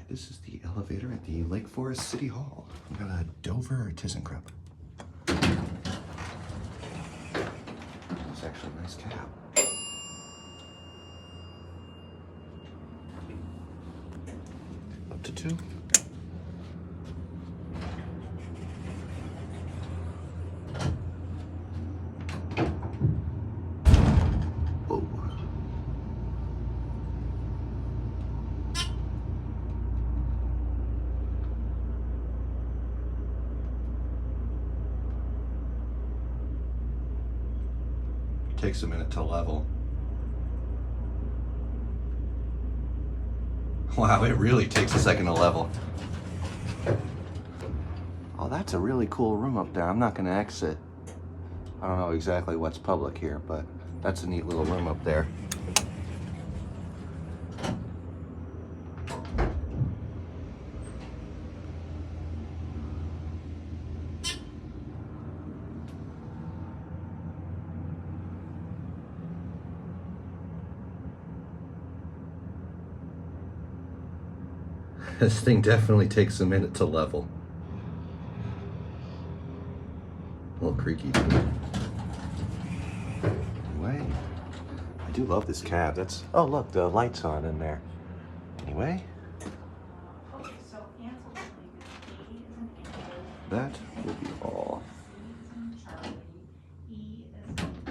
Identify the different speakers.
Speaker 1: This is the elevator at the Lake Forest City Hall. We got a Dover or ThyssenKrupp. It's actually a nice cab. Up to 2. Whoa. Takes a minute to level. Wow, it really takes a second to level. Oh, that's a really cool room up there. I'm not gonna exit. I don't know exactly what's public here, but that's a neat little room up there. This thing definitely takes a minute to level. A little creaky. Anyway, I do love this cab. That's, oh look, the light's on in there. Anyway. That will be